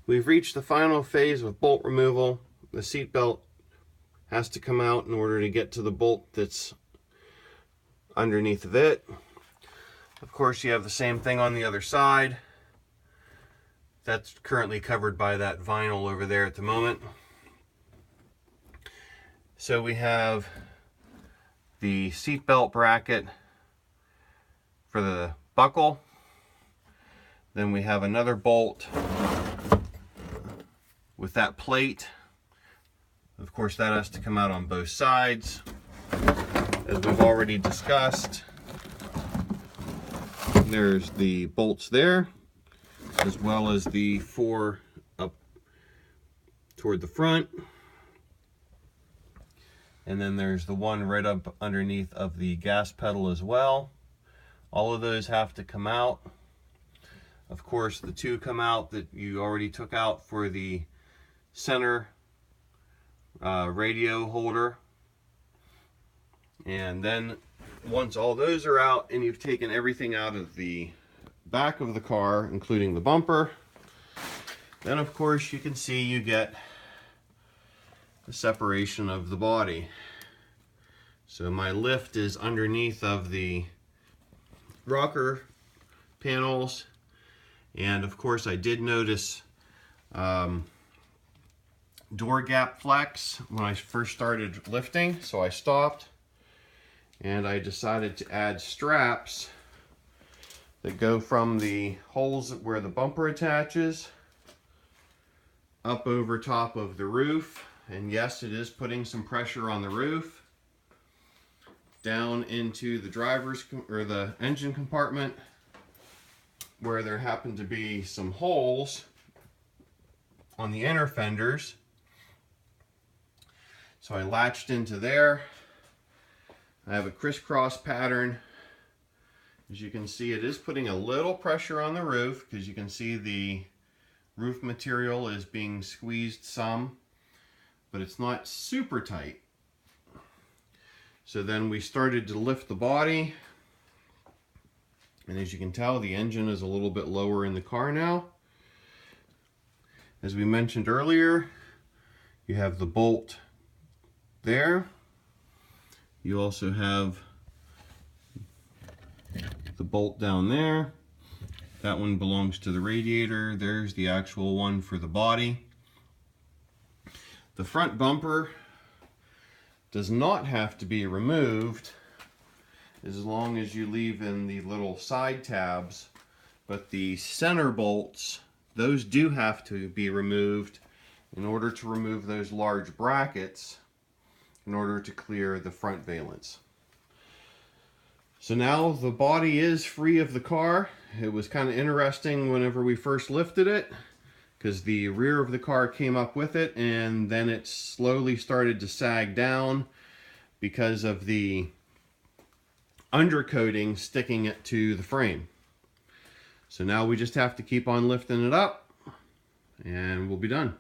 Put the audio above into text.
We've reached the final phase of bolt removal. The seat belt has to come out in order to get to the bolt that's underneath of it. Of course, you have the same thing on the other side. That's currently covered by that vinyl over there at the moment. So we have the seat belt bracket for the buckle. Then we have another bolt with that plate. Of course, that has to come out on both sides, as we've already discussed. There's the bolts there, as well as the 4 up toward the front. And then there's the one right up underneath of the gas pedal as well. All of those have to come out. Of course, the 2 come out that you already took out for the center radio holder. And then once all those are out and you've taken everything out of the back of the car, including the bumper, then of course you can see you get the separation of the body. So my lift is underneath of the rocker panels, and of course I did notice door gap flex when I first started lifting, so I stopped and I decided to add straps that go from the holes where the bumper attaches up over top of the roof. And yes, it is putting some pressure on the roof, down into the driver's or the engine compartment, where there happen to be some holes on the inner fenders. So I latched into there. I have a crisscross pattern. As you can see, it is putting a little pressure on the roof, because you can see the roof material is being squeezed some, but it's not super tight. So then we started to lift the body, and as you can tell, the engine is a little bit lower in the car now. As we mentioned earlier, you have the bolt there. You also have the bolt down there. That one belongs to the radiator. There's the actual one for the body. The front bumper does not have to be removed as long as you leave in the little side tabs, but the center bolts, those do have to be removed in order to remove those large brackets in order to clear the front valance. So now the body is free of the car. It was kind of interesting whenever we first lifted it, because the rear of the car came up with it, and then it slowly started to sag down because of the undercoating sticking it to the frame. So now we just have to keep on lifting it up and we'll be done.